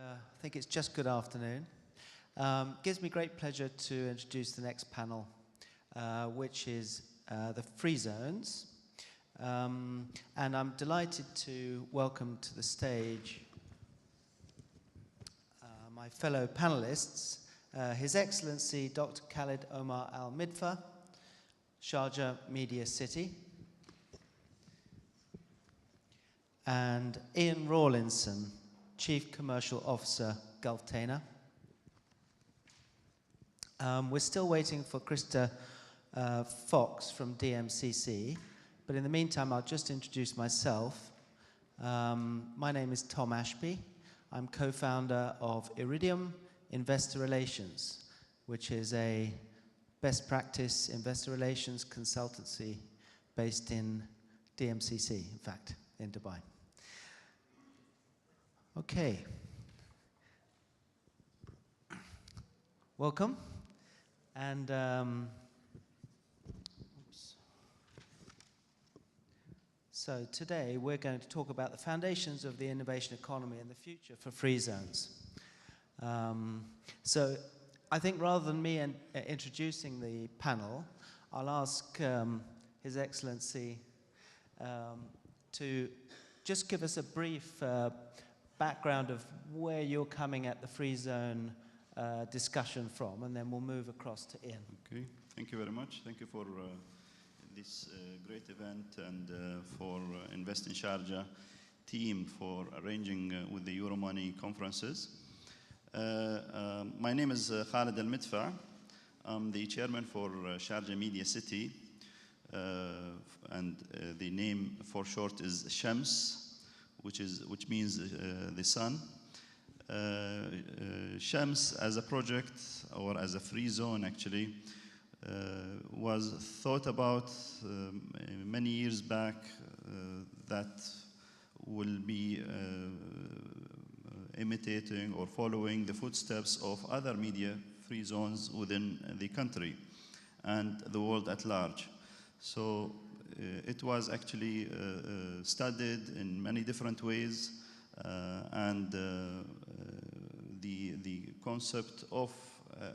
I think it's just good afternoon. Gives me great pleasure to introduce the next panel, which is the free zones. And I'm delighted to welcome to the stage my fellow panelists, His Excellency Dr. Khalid Omar Al-Midfa, Sharjah Media City, and Ian Rawlinson, Chief Commercial Officer, Gulftana. We're still waiting for Krista Fox from DMCC, but in the meantime, I'll just introduce myself. My name is Tom Ashby. I'm co-founder of Iridium Investor Relations, which is a best practice investor relations consultancy based in DMCC, in fact, in Dubai. Okay. Welcome. And so today we're going to talk about the foundations of the innovation economy and the future for free zones. So I think rather than me introducing the panel, I'll ask His Excellency to just give us a brief background of where you're coming at the free zone discussion from, and then we'll move across to Ian. Okay, thank you very much. Thank you for this great event and for Invest in Sharjah team for arranging with the Euromoney conferences. My name is Khalid Al-Midfa. I'm the chairman for Sharjah Media City, and the name for short is Shams, which means the sun. Shams as a project, or as a free zone actually, was thought about many years back that will be imitating or following the footsteps of other media free zones within the country and the world at large. So it was actually studied in many different ways, and the concept of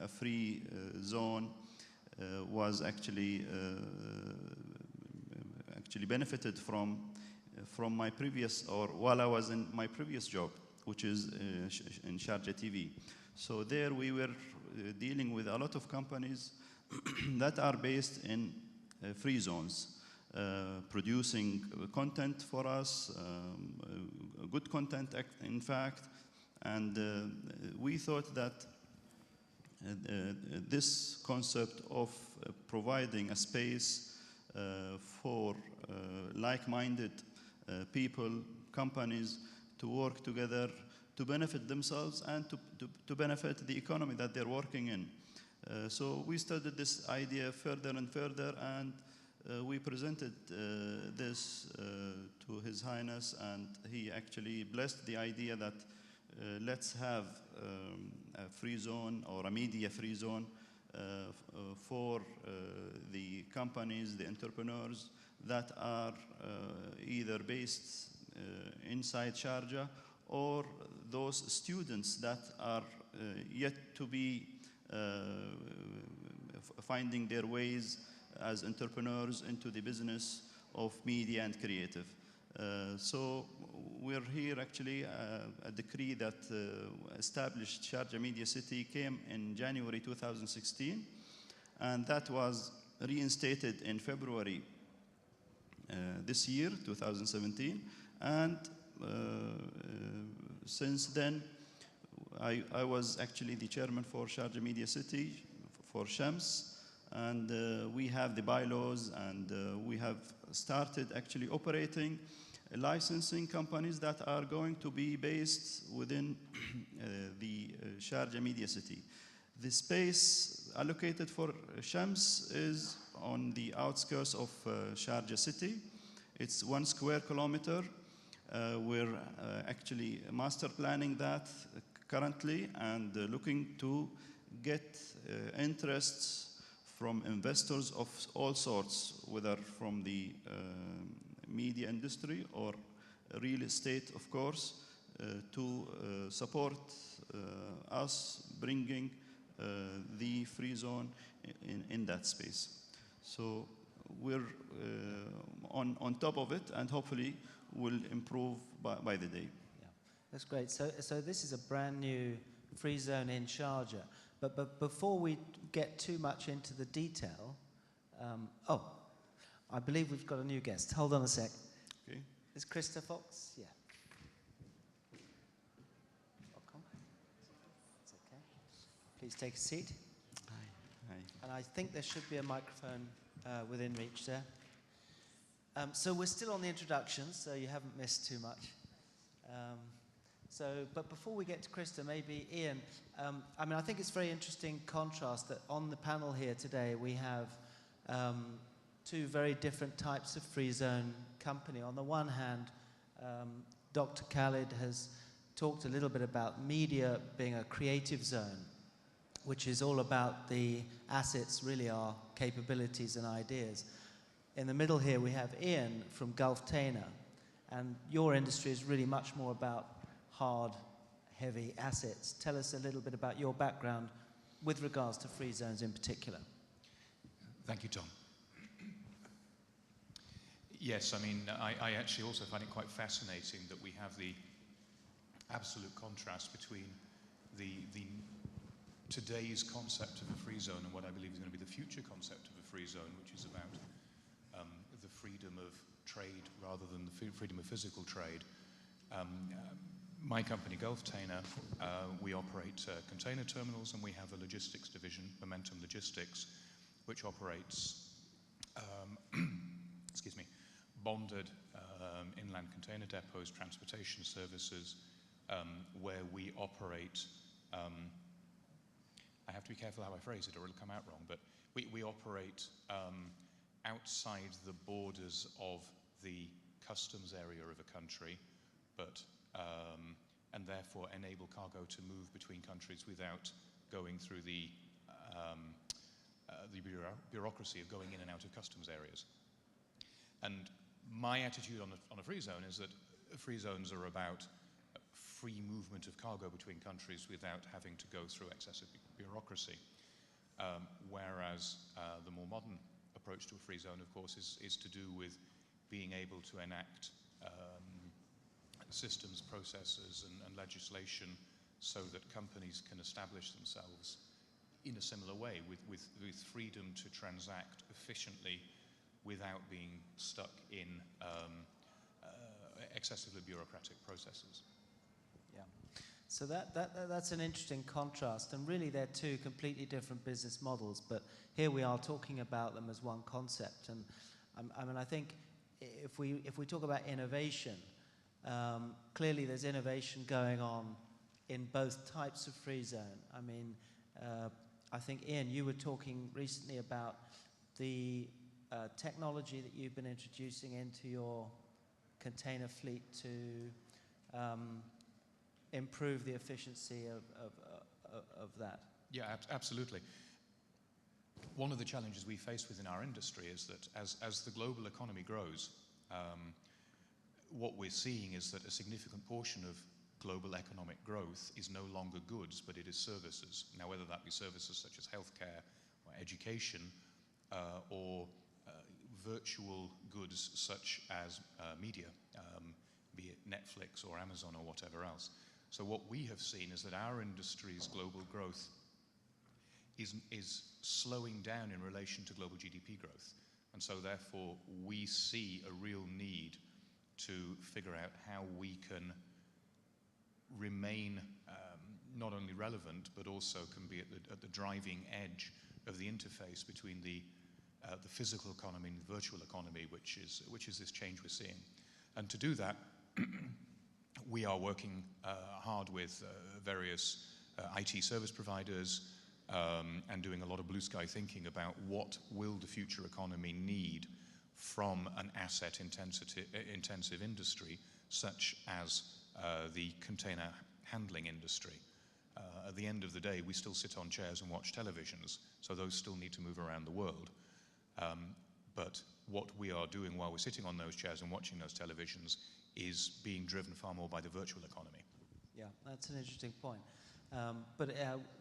a free zone was actually benefited from my previous, or while I was in my previous job, which is in Sharjah TV. So there we were dealing with a lot of companies that are based in free zones, producing content for us, good content in fact, and we thought that this concept of providing a space for like-minded people, companies, to work together to benefit themselves and to benefit the economy that they're working in. So we studied this idea further and further, and we presented this to His Highness, and he actually blessed the idea that let's have a free zone or a media free zone for the companies, the entrepreneurs that are either based inside Sharjah, or those students that are yet to be finding their ways as entrepreneurs into the business of media and creative. So we're here actually, a decree that established Sharjah Media City came in January 2016, and that was reinstated in February this year, 2017, and since then I was actually the chairman for Sharjah Media City for Shams, and we have the bylaws, and we have started actually operating licensing companies that are going to be based within the Sharjah Media City. The space allocated for Shams is on the outskirts of Sharjah City. It's 1 square kilometer. We're actually master planning that currently, and looking to get interests from investors of all sorts, whether from the media industry or real estate, of course, to support us bringing the free zone in that space. So we're on top of it, and hopefully will improve by the day. Yeah, that's great. So this is a brand new free zone in Sharjah. But before we get too much into the detail, I believe we've got a new guest. Hold on a sec. Okay. Is Krista Fox? Yeah. Welcome. It's okay. Please take a seat. Hi. And I think there should be a microphone within reach there. So we're still on the introductions, so you haven't missed too much. But before we get to Krista, maybe Ian, I think it's very interesting contrast that on the panel here today we have two very different types of free zone company. On the one hand, Dr. Khalid has talked a little bit about media being a creative zone, which is all about the assets, really our capabilities and ideas. In the middle here we have Ian from Gulf Tana, and your industry is really much more about hard, heavy assets. Tell us a little bit about your background with regards to free zones in particular. Thank you, Tom. Yes, I actually also find it quite fascinating that we have the absolute contrast between the today's concept of a free zone and what I believe is going to be the future concept of a free zone, which is about the freedom of trade rather than the freedom of physical trade. My company, Gulf Tana, we operate container terminals, and we have a logistics division, Momentum Logistics, which operates excuse me, bonded inland container depots, transportation services, where we operate, I have to be careful how I phrase it or it'll come out wrong, but we operate outside the borders of the customs area of a country, but and therefore enable cargo to move between countries without going through the bureaucracy of going in and out of customs areas. And my attitude on a free zone is that free zones are about free movement of cargo between countries without having to go through excessive bureaucracy. Whereas the more modern approach to a free zone, of course, is to do with being able to enact systems, processes, and legislation so that companies can establish themselves in a similar way, with freedom to transact efficiently without being stuck in excessively bureaucratic processes. Yeah. So that's an interesting contrast, and really they're two completely different business models, but here we are talking about them as one concept. And I think if we talk about innovation, clearly there's innovation going on in both types of free zone. I think, Ian, you were talking recently about the technology that you've been introducing into your container fleet to improve the efficiency of that. Yeah, absolutely. One of the challenges we face within our industry is that as the global economy grows, what we're seeing is that a significant portion of global economic growth is no longer goods, but it is services. Now, whether that be services such as healthcare or education, or virtual goods such as media, be it Netflix or Amazon or whatever else. So what we have seen is that our industry's global growth is slowing down in relation to global GDP growth. And so therefore we see a real need to figure out how we can remain not only relevant, but also can be at the driving edge of the interface between the physical economy and the virtual economy, which is this change we're seeing. And to do that, we are working hard with various IT service providers and doing a lot of blue sky thinking about what will the future economy need from an asset-intensive industry, such as the container handling industry. At the end of the day, we still sit on chairs and watch televisions, so those still need to move around the world. But what we are doing while we're sitting on those chairs and watching those televisions is being driven far more by the virtual economy. Yeah, that's an interesting point. But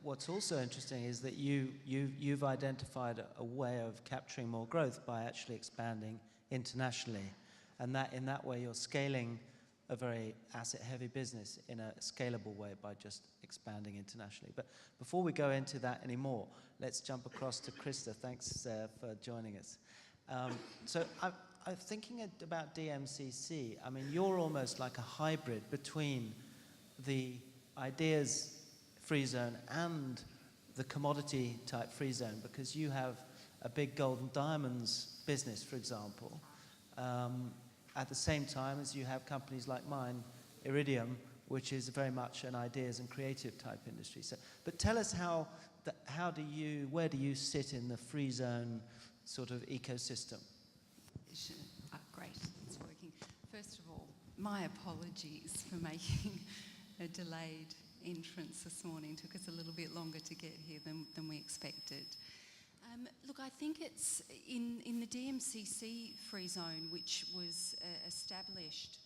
what's also interesting is that you've identified a way of capturing more growth by actually expanding internationally, and that in that way you're scaling a very asset-heavy business in a scalable way by just expanding internationally. But before we go into that anymore, let's jump across to Krista. Thanks for joining us. So I'm thinking about DMCC. I mean, you're almost like a hybrid between the ideas free zone and the commodity type free zone, because you have a big gold and diamonds business, for example, at the same time as you have companies like mine, Iridium, which is very much an ideas and creative type industry. So, but tell us where do you sit in the free zone sort of ecosystem? Sure. Great, it's working. First of all, my apologies for making a delayed entrance this morning. Took us a little bit longer to get here than we expected. Look, I think it's in the DMCC free zone, which was established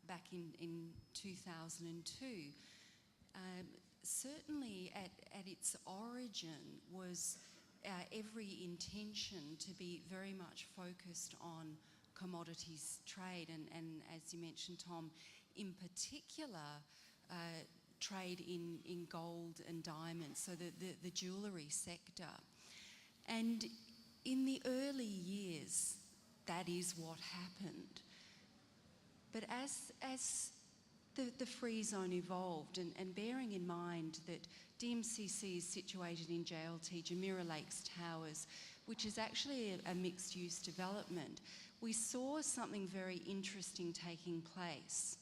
back in 2002, certainly at its origin was every intention to be very much focused on commodities trade, and as you mentioned, Tom, in particular, trade in gold and diamonds, so the jewellery sector. And in the early years, that is what happened. But as the free zone evolved, and bearing in mind that DMCC is situated in JLT, Jumeirah Lakes Towers, which is actually a mixed-use development, we saw something very interesting taking place.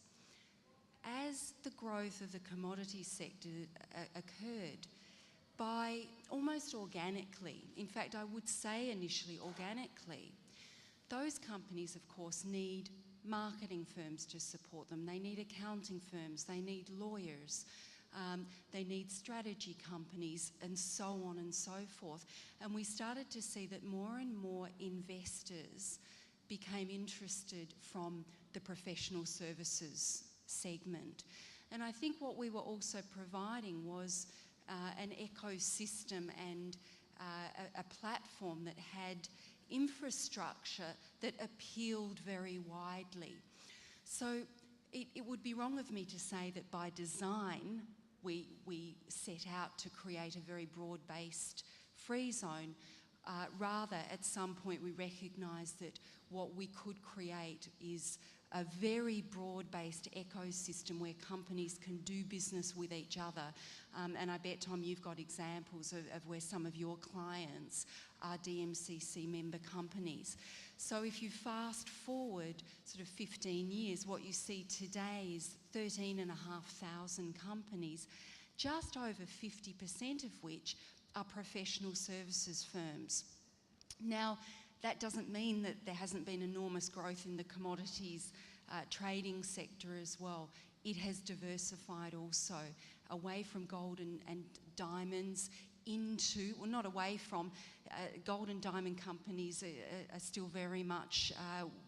As the growth of the commodity sector occurred, by almost organically, in fact I would say initially organically, those companies of course need marketing firms to support them, they need accounting firms, they need lawyers, they need strategy companies, and so on and so forth. And we started to see that more and more investors became interested from the professional services segment. And I think what we were also providing was an ecosystem and a platform that had infrastructure that appealed very widely. So it would be wrong of me to say that by design we set out to create a very broad-based free zone. Rather, at some point we recognised that what we could create is a very broad-based ecosystem where companies can do business with each other. And I bet, Tom, you've got examples of where some of your clients are DMCC member companies. So if you fast forward sort of 15 years, what you see today is 13,500 companies, just over 50% of which are professional services firms. Now, that doesn't mean that there hasn't been enormous growth in the commodities trading sector as well. It has diversified also away from gold and diamonds into, well, not away from, gold and diamond companies are still very much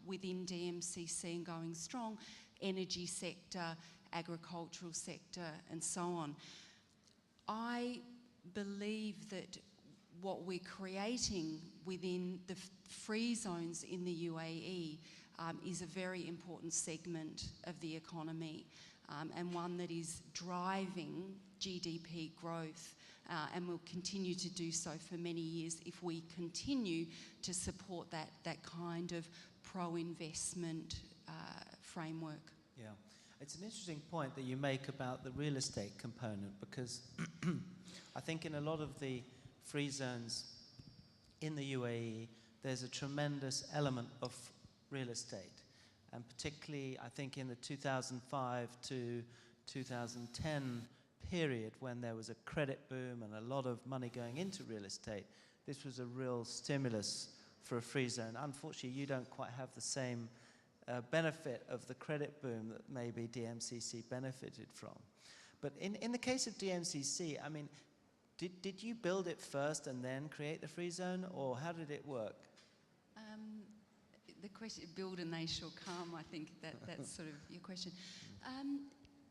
within DMCC and going strong, energy sector, agricultural sector, and so on. I believe that what we're creating within the free zones in the UAE is a very important segment of the economy, and one that is driving GDP growth and will continue to do so for many years if we continue to support that kind of pro-investment framework. Yeah, it's an interesting point that you make about the real estate component, because I think in a lot of the free zones in the UAE, there's a tremendous element of real estate, and particularly I think in the 2005 to 2010 period, when there was a credit boom and a lot of money going into real estate, this was a real stimulus for a free zone. Unfortunately, you don't quite have the same benefit of the credit boom that maybe DMCC benefited from. But in the case of DMCC, I mean, did you build it first and then create the free zone, or how did it work? the question, build and they shall come, I think that's sort of your question.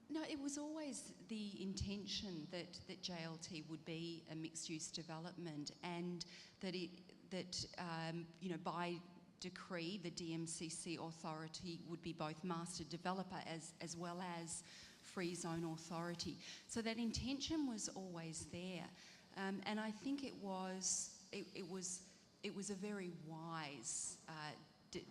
No, it was always the intention that JLT would be a mixed-use development, and that by decree, the DMCC authority would be both master developer as well as free zone authority. So that intention was always there, and I think it was a very wise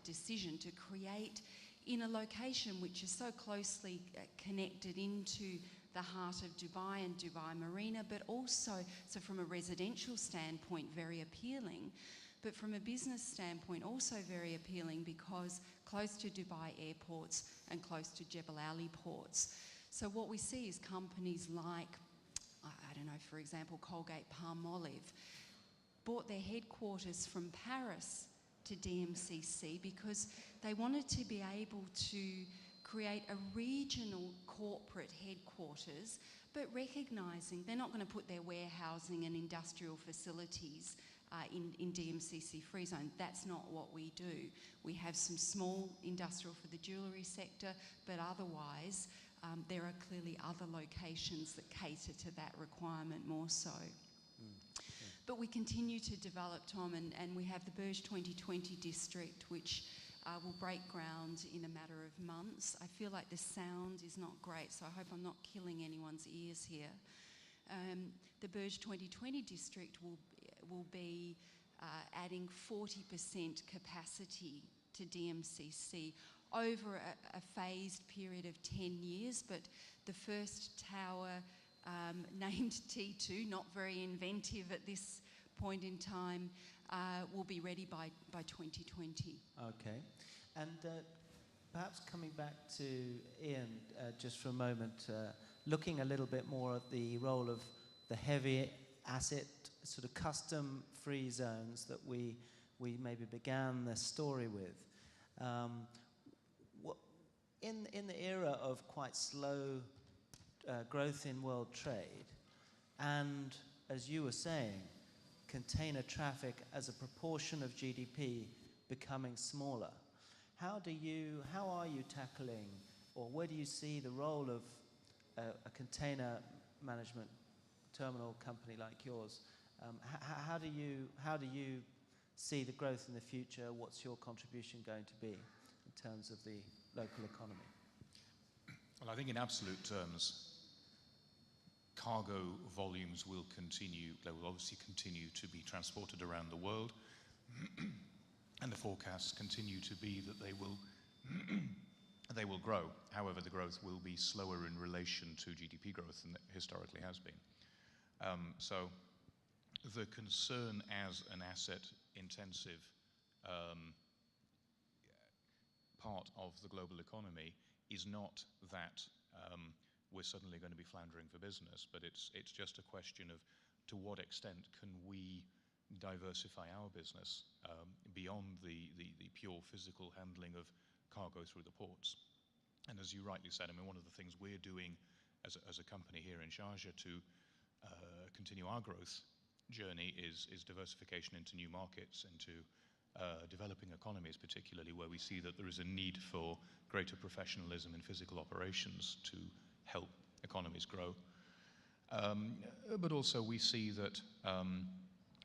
decision to create in a location which is so closely connected into the heart of Dubai and Dubai Marina, but also, so from a residential standpoint, very appealing, but from a business standpoint, also very appealing because close to Dubai airports and close to Jebel Ali ports. So what we see is companies like, I don't know, for example, Colgate Palmolive, bought their headquarters from Paris to DMCC because they wanted to be able to create a regional corporate headquarters, but recognising they're not going to put their warehousing and industrial facilities in DMCC free zone. That's not what we do. We have some small industrial for the jewellery sector, but otherwise there are clearly other locations that cater to that requirement more so. But we continue to develop, Tom, and we have the Burj 2020 district, which will break ground in a matter of months. I feel like the sound is not great, so I hope I'm not killing anyone's ears here. The Burj 2020 district will be adding 40% capacity to DMCC over a phased period of 10 years, but the first tower named T2, not very inventive at this point in time, will be ready by 2020. Okay. And perhaps coming back to Ian just for a moment, looking a little bit more at the role of the heavy asset sort of custom free zones that we maybe began the story with. In the era of quite slow growth in world trade, and as you were saying, container traffic as a proportion of GDP becoming smaller, how are you tackling, or where do you see the role of a container management terminal company like yours? How do you see the growth in the future? What's your contribution going to be in terms of the local economy? Well, I think in absolute terms, cargo volumes will obviously continue to be transported around the world, and the forecasts continue to be that they will grow. However, the growth will be slower in relation to GDP growth than it historically has been. So the concern as an asset-intensive part of the global economy is not that we're suddenly going to be floundering for business, but it's just a question of to what extent can we diversify our business beyond the pure physical handling of cargo through the ports. And as you rightly said, I mean, one of the things we're doing as a company here in Sharjah to continue our growth journey is diversification into new markets, into developing economies, particularly where we see that there is a need for greater professionalism in physical operations to help economies grow. But also we see that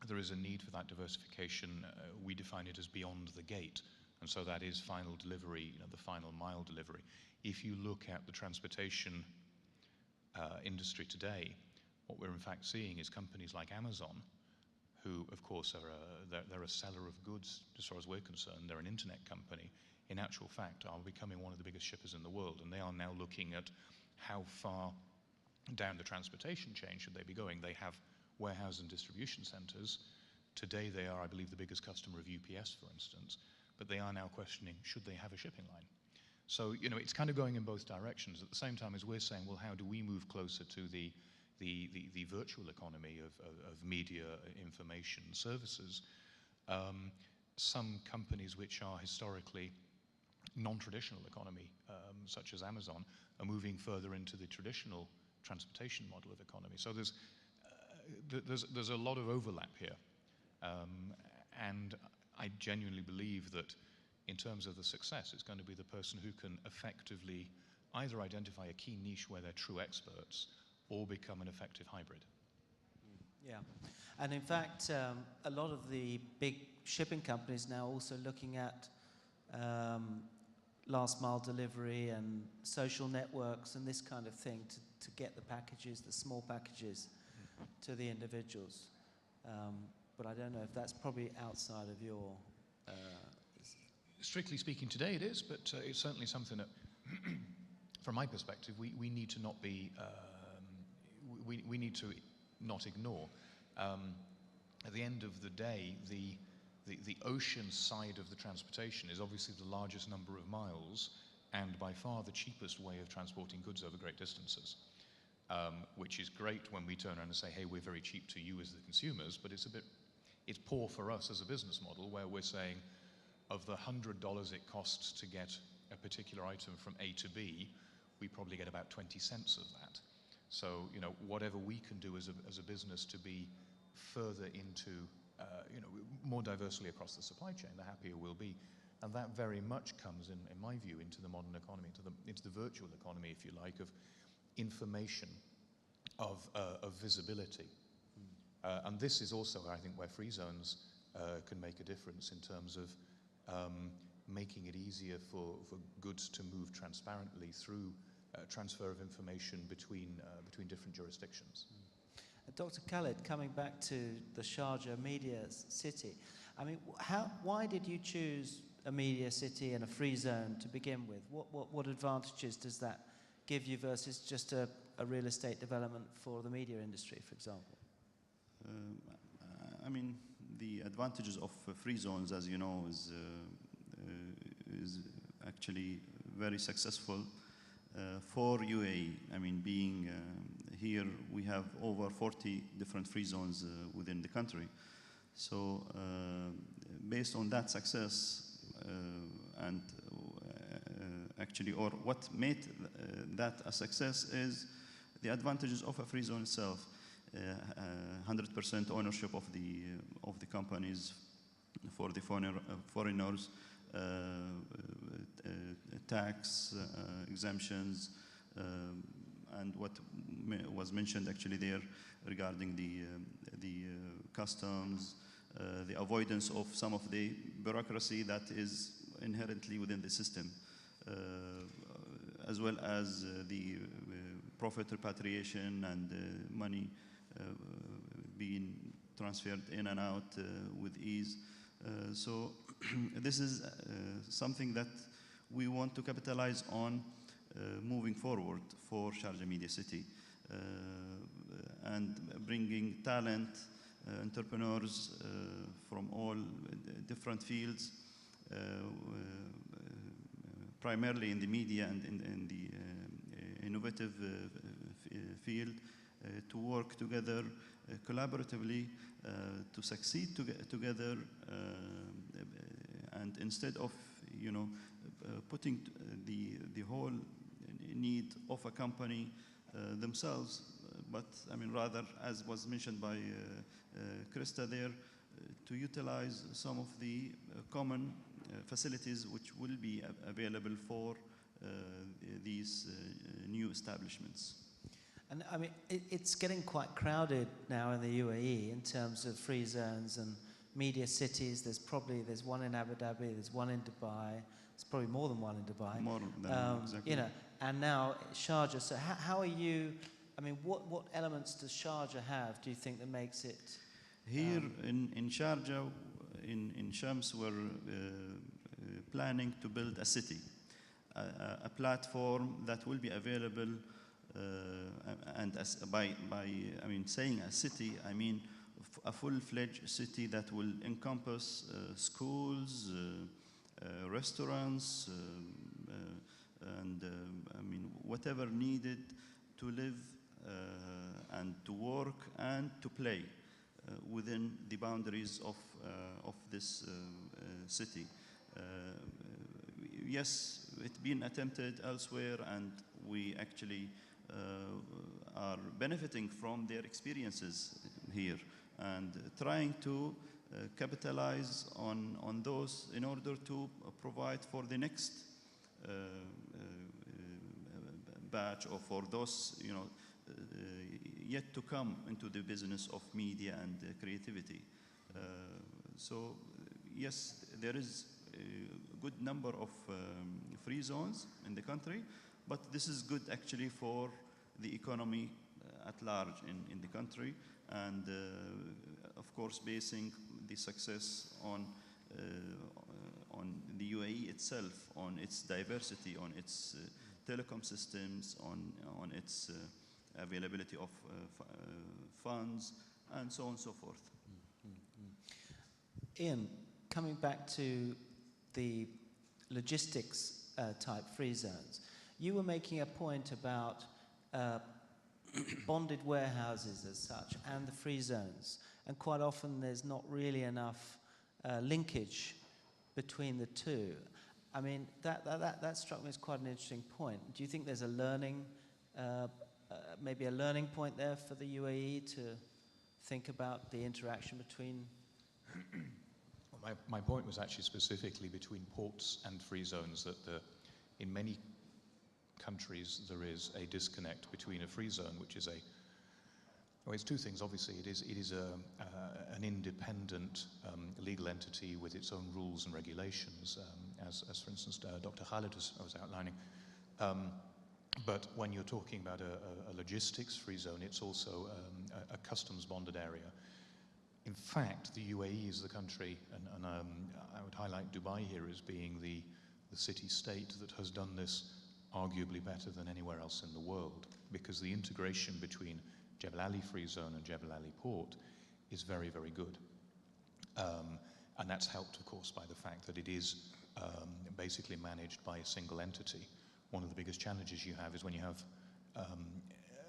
there is a need for that diversification. We define it as beyond the gate, and so that is final delivery, the final mile delivery. If you look at the transportation industry today, what we're in fact seeing is companies like Amazon, who of course they're a seller of goods as far as we're concerned. They're an internet company. In actual fact, are becoming one of the biggest shippers in the world, and they are now looking at how far down the transportation chain should they be going. They have warehouse and distribution centers. Today they are, I believe, the biggest customer of UPS, for instance, but they are now questioning, should they have a shipping line? So, it's kind of going in both directions. At the same time as we're saying, well, how do we move closer to the virtual economy of media, information, services? Some companies which are historically non-traditional economy, such as Amazon, are moving further into the traditional transportation model of economy. So there's a lot of overlap here, and I genuinely believe that in terms of the success, it's going to be the person who can effectively either identify a key niche where they're true experts or become an effective hybrid. Yeah, and in fact, a lot of the big shipping companies now also looking at last mile delivery and social networks and this kind of thing to get the packages, the small packages, to the individuals. But I don't know if that's probably outside of your... Strictly speaking, today it is, but it's certainly something that, from my perspective, we need to not be, we need to not ignore. At the end of the day, the ocean side of the transportation is obviously the largest number of miles and by far the cheapest way of transporting goods over great distances, which is great when we turn around and say, hey, we're very cheap to you as the consumers, but it's poor for us as a business model where we're saying, of the $100 it costs to get a particular item from A to B, we probably get about 20 cents of that. So, you know, whatever we can do as a business to be further into, you know, more diversely across the supply chain, the happier we'll be. And that very much comes, in my view, into the modern economy, into the virtual economy, if you like, of information, of visibility. And this is also, I think, where free zones can make a difference in terms of making it easier for goods to move transparently through transfer of information between different jurisdictions. Dr. Khaled, coming back to the Sharjah Media City, I mean, why did you choose a media city and a free zone to begin with? What advantages does that give you versus just a real estate development for the media industry, for example? I mean, the advantages of free zones, as you know, is actually very successful for UAE. I mean, being here, we have over 40 different free zones within the country. So based on that success, and actually, or what made that a success is the advantages of a free zone itself. 100% ownership of the companies for the foreigners, tax exemptions, and what was mentioned actually there regarding the customs, the avoidance of some of the bureaucracy that is inherently within the system, as well as the profit repatriation and money being transferred in and out with ease. So this is something that we want to capitalize on moving forward for Sharjah Media City, and bringing talent, entrepreneurs from all different fields, primarily in the media and in the innovative field, to work together collaboratively to succeed together, and instead of, you know, putting the whole need of a company themselves, but I mean rather, as was mentioned by Krista there, to utilize some of the common facilities which will be available for these new establishments. And I mean, it's getting quite crowded now in the UAE in terms of free zones and media cities. There's one in Abu Dhabi, there's one in Dubai. There's probably more than one in Dubai. More than exactly. You know, and now Sharjah. So how are you? I mean, what elements does Sharjah have? Do you think that makes it? Here in Sharjah, in Shams, we're planning to build a city, a platform that will be available. And by I mean saying a city, I mean a full-fledged city that will encompass schools, restaurants, and I mean whatever needed to live and to work and to play within the boundaries of this city. Yes, it's been attempted elsewhere, and we actually are benefiting from their experiences here and trying to capitalize on those in order to provide for the next batch, or for those yet to come into the business of media and creativity. So yes, there is a good number of free zones in the country, but this is good actually for the economy at large in the country, and of course basing the success on the UAE itself, on its diversity, on its telecom systems, on its availability of funds, and so on and so forth. Ian, coming back to the logistics type free zones, you were making a point about bonded warehouses as such and the free zones, and quite often there's not really enough linkage between the two. I mean, that struck me as quite an interesting point. Do you think there's a learning, maybe a learning point there for the UAE to think about the interaction between? Well, my point was actually specifically between ports and free zones, that in many countries there is a disconnect between a free zone, which is well, it's two things. Obviously, it is an independent legal entity with its own rules and regulations, as for instance Dr. Khalid was outlining. But when you're talking about a logistics free zone, it's also a customs bonded area. In fact, the UAE is the country, and I would highlight Dubai here as being the city-state that has done this arguably better than anywhere else in the world, because the integration between Jebel Ali Free Zone and Jebel Ali Port is very, very good. And that's helped, of course, by the fact that it is basically managed by a single entity. One of the biggest challenges you have is when you have,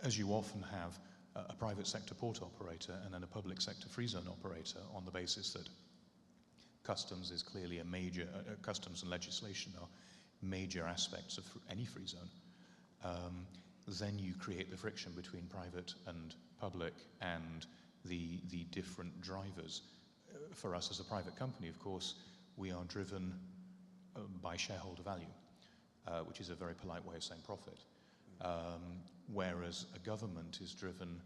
as you often have, a private sector port operator and then a public sector free zone operator, on the basis that customs is clearly a major, customs and legislation are major aspects of any free zone. Then you create the friction between private and public and the different drivers. For us as a private company, of course, we are driven by shareholder value, which is a very polite way of saying profit. Whereas a government is driven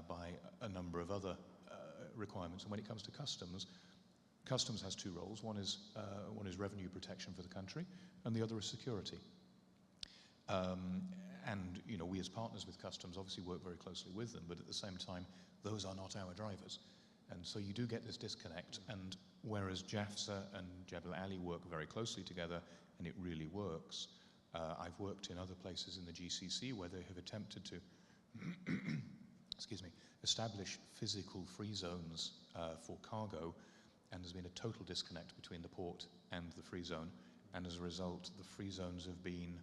by a number of other requirements. And when it comes to customs, customs has two roles. One is revenue protection for the country, and the other is security. And we as partners with customs obviously work very closely with them, but at the same time, those are not our drivers. And so you do get this disconnect. And whereas JAFZA and Jebel Ali work very closely together, and it really works, I've worked in other places in the GCC where they have attempted to establish physical free zones for cargo, and there's been a total disconnect between the port and the free zone, and as a result, the free zones have been,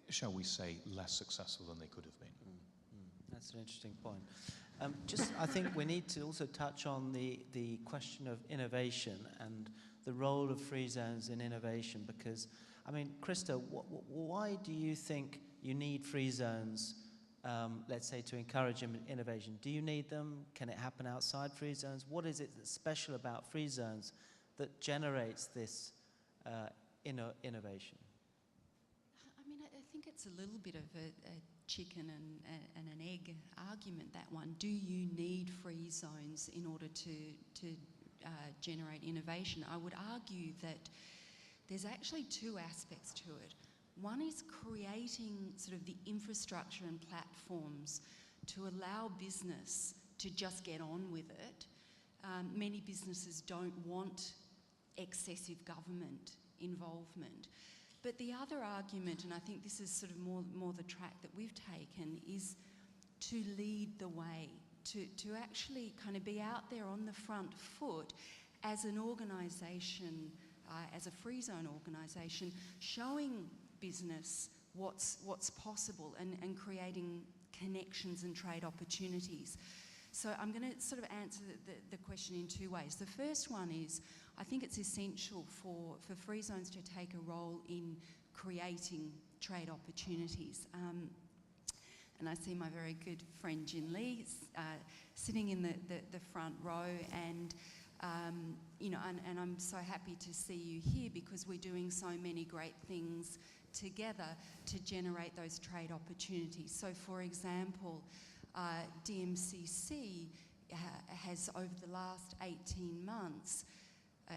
shall we say, less successful than they could have been. That's an interesting point. I think we need to also touch on the question of innovation and the role of free zones in innovation, because, I mean, Krista, why do you think you need free zones, let's say, to encourage innovation? Do you need them? Can it happen outside free zones? What is it that's special about free zones that generates this innovation? I mean, I think it's a little bit of a chicken and an egg argument, that one. Do you need free zones in order to generate innovation? I would argue that there's actually two aspects to it. One is creating sort of the infrastructure and platforms to allow business to just get on with it. Many businesses don't want excessive government involvement. But the other argument, and I think this is sort of more the track that we've taken, is to lead the way, to actually kind of be out there on the front foot as an organisation, as a free zone organisation, showing business what's possible and creating connections and trade opportunities. So I'm going to sort of answer the question in two ways. The first one is, I think it's essential for free zones to take a role in creating trade opportunities. And I see my very good friend Jin Lee sitting in the front row, and and I'm so happy to see you here because we're doing so many great things together to generate those trade opportunities. So, for example, DMCC has, over the last 18 months,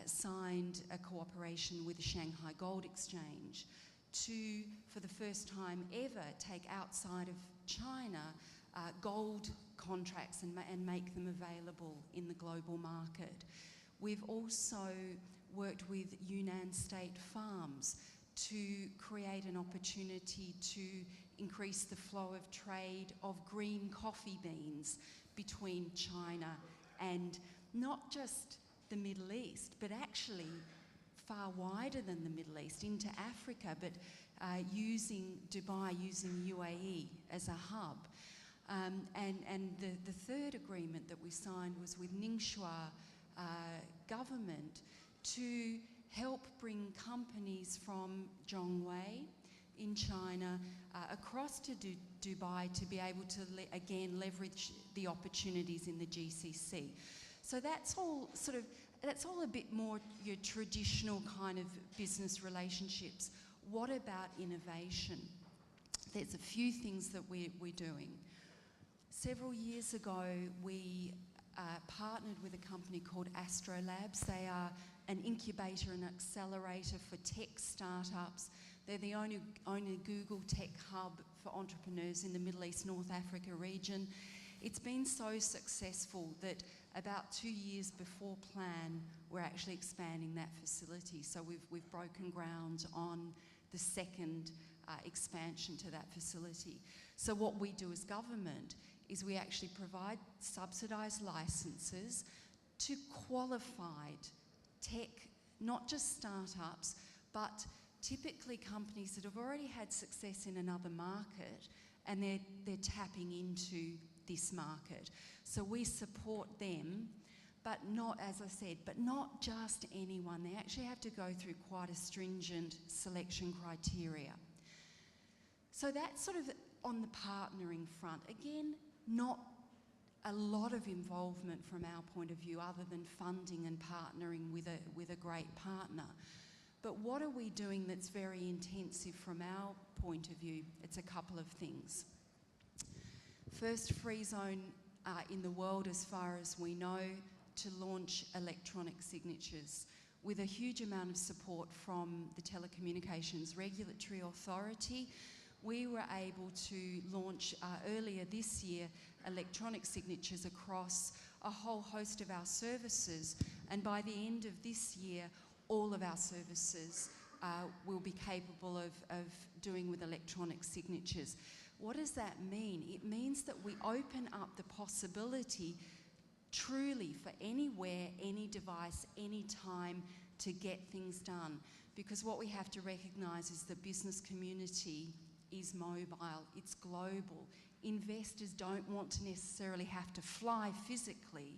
signed a cooperation with the Shanghai Gold Exchange to, for the first time ever, take outside of China gold contracts and make them available in the global market. We've also worked with Yunnan State Farms to create an opportunity to increase the flow of trade of green coffee beans between China and not just the Middle East, but actually far wider than the Middle East, into Africa, but using Dubai, using UAE as a hub. And the third agreement that we signed was with Ningxia government to help bring companies from Zhongwei in China across to Dubai to be able to again leverage the opportunities in the GCC. So that's all a bit more your traditional kind of business relationships. What about innovation? There's a few things that we're doing. Several years ago, we partnered with a company called Astrolabs. They are an incubator and accelerator for tech startups. They're the only Google tech hub for entrepreneurs in the Middle East, North Africa region. It's been so successful that about 2 years before plan, we're actually expanding that facility. So we've broken ground on the second expansion to that facility. So what we do as government is we actually provide subsidised licences to qualified tech, not just startups, but typically companies that have already had success in another market and they're tapping into this market. So we support them, but not, as I said, but not just anyone. They actually have to go through quite a stringent selection criteria. So that's sort of on the partnering front. Again, not a lot of involvement from our point of view other than funding and partnering with a great partner. But what are we doing that's very intensive from our point of view? It's a couple of things. First free zone in the world, as far as we know, to launch electronic signatures with a huge amount of support from the Telecommunications Regulatory Authority. We were able to launch earlier this year electronic signatures across a whole host of our services, and by the end of this year, all of our services will be capable of doing with electronic signatures. What does that mean? It means that we open up the possibility truly for anywhere, any device, any time to get things done. Because what we have to recognise is the business community is mobile, it's global. Investors don't want to necessarily have to fly physically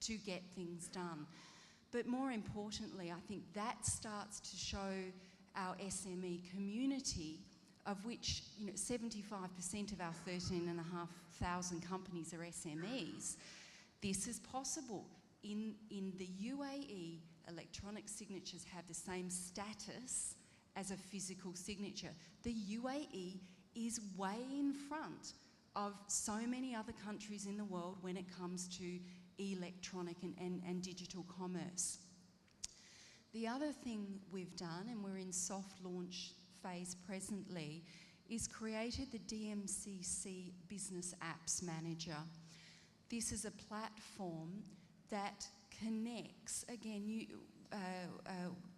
to get things done. But more importantly, I think that starts to show our SME community, of which 75% of our 13,500 companies are SMEs. This is possible. In the UAE, electronic signatures have the same status as a physical signature. The UAE is way in front of so many other countries in the world when it comes to electronic and digital commerce. The other thing we've done, and we're in soft launch phase presently, is created the DMCC Business Apps Manager. This is a platform that connects, again,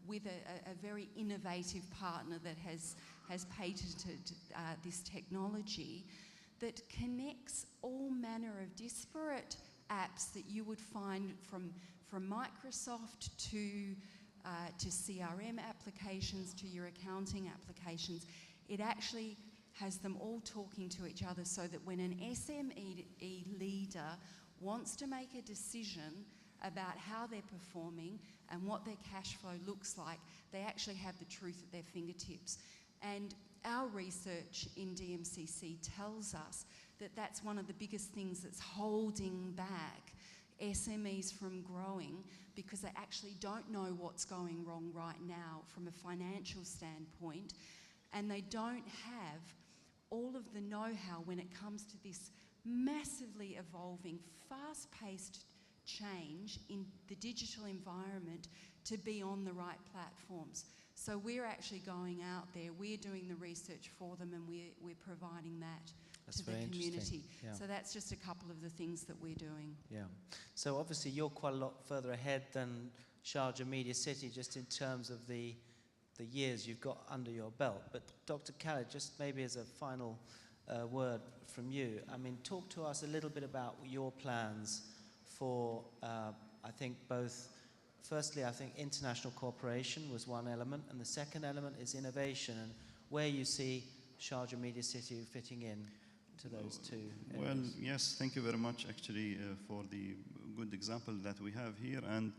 with a very innovative partner that has patented this technology, that connects all manner of disparate apps that you would find from Microsoft to CRM applications, to your accounting applications. It actually has them all talking to each other, so that when an SME leader wants to make a decision about how they're performing and what their cash flow looks like, they actually have the truth at their fingertips. And our research in DMCC tells us that that's one of the biggest things that's holding back SMEs from growing, because they actually don't know what's going wrong right now from a financial standpoint, and they don't have all of the know-how when it comes to this massively evolving, fast-paced change in the digital environment to be on the right platforms. So we're actually going out there, we're doing the research for them, and we're providing that to the community. Yeah. So that's just a couple of the things that we're doing. Yeah. So obviously you're quite a lot further ahead than Sharjah Media City, just in terms of the years you've got under your belt. But Dr. Khaled, just maybe as a final word from you, I mean, talk to us a little bit about your plans for, I think firstly, I think international cooperation was one element, and the second element is innovation, and where you see Sharjah Media City fitting in to those two areas. Well, yes, thank you very much actually for the good example that we have here. And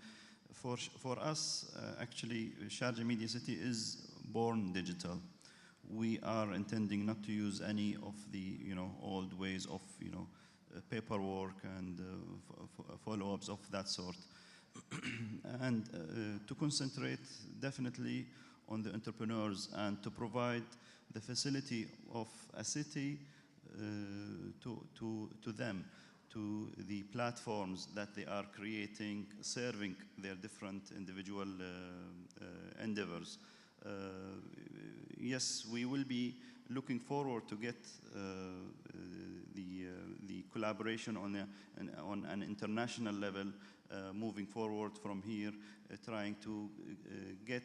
for us, actually, Sharjah Media City is born digital. We are intending not to use any of the old ways of paperwork and follow-ups of that sort, and to concentrate definitely on the entrepreneurs and to provide the facility of a city to them, to the platforms that they are creating, serving their different individual endeavors. Yes, we will be looking forward to get the collaboration on an international level, moving forward from here, trying to get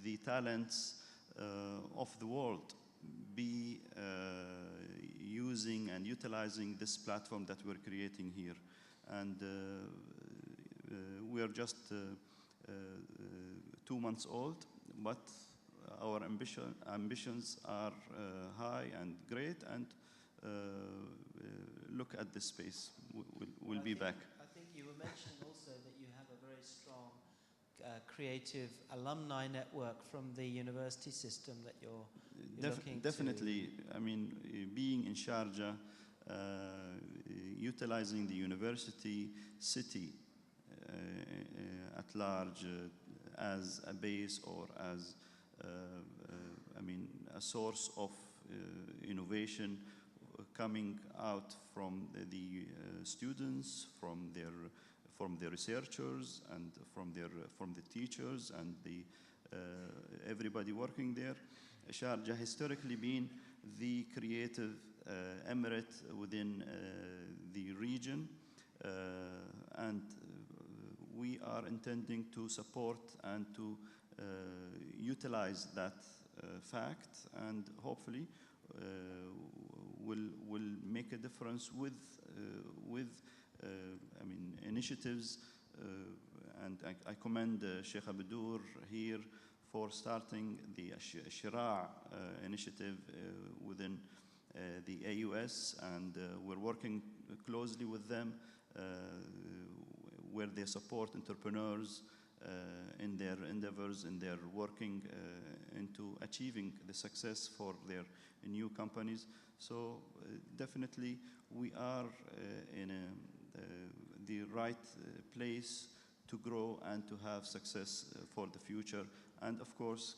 the talents of the world be using and utilizing this platform that we're creating here. And we are just 2 months old, but our ambitions are high and great, and look at this space. We'll be back. I think you were mentioning also that you have a very strong creative alumni network from the university system that you're looking definitely. I mean, being in Sharjah, utilizing the university city at large as a base or as a source of innovation coming out from the students, from the researchers, and from the teachers and everybody working there. Sharjah historically been the creative emirate within the region, and we are intending to support and to utilize that fact, and hopefully will make a difference with initiatives, and I commend Sheikh Abdur here for starting the Shira initiative within the AUS, and we're working closely with them where they support entrepreneurs in their endeavors, in their working into achieving the success for their new companies. So definitely we are in the right place to grow and to have success for the future. And of course,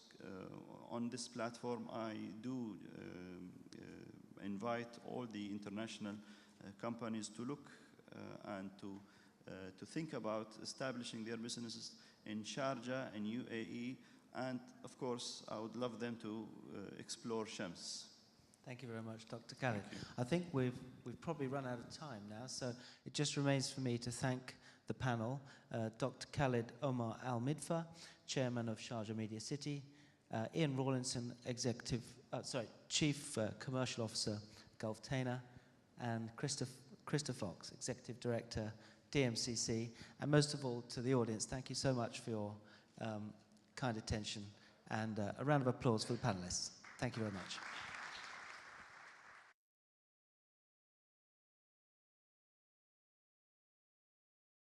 on this platform, I do invite all the international companies to look and to think about establishing their businesses in Sharjah and UAE, and of course, I would love them to explore Shams. Thank you very much, Dr. Khaled. I think we've probably run out of time now, so it just remains for me to thank the panel, Dr. Khaled Omar Al-Midfa, Chairman of Sharjah Media City, Ian Rawlinson, Chief Commercial Officer, Gulf Tana, and Krista Fox, Executive Director, DMCC, and most of all to the audience, thank you so much for your kind attention, and a round of applause for the panelists. Thank you very much.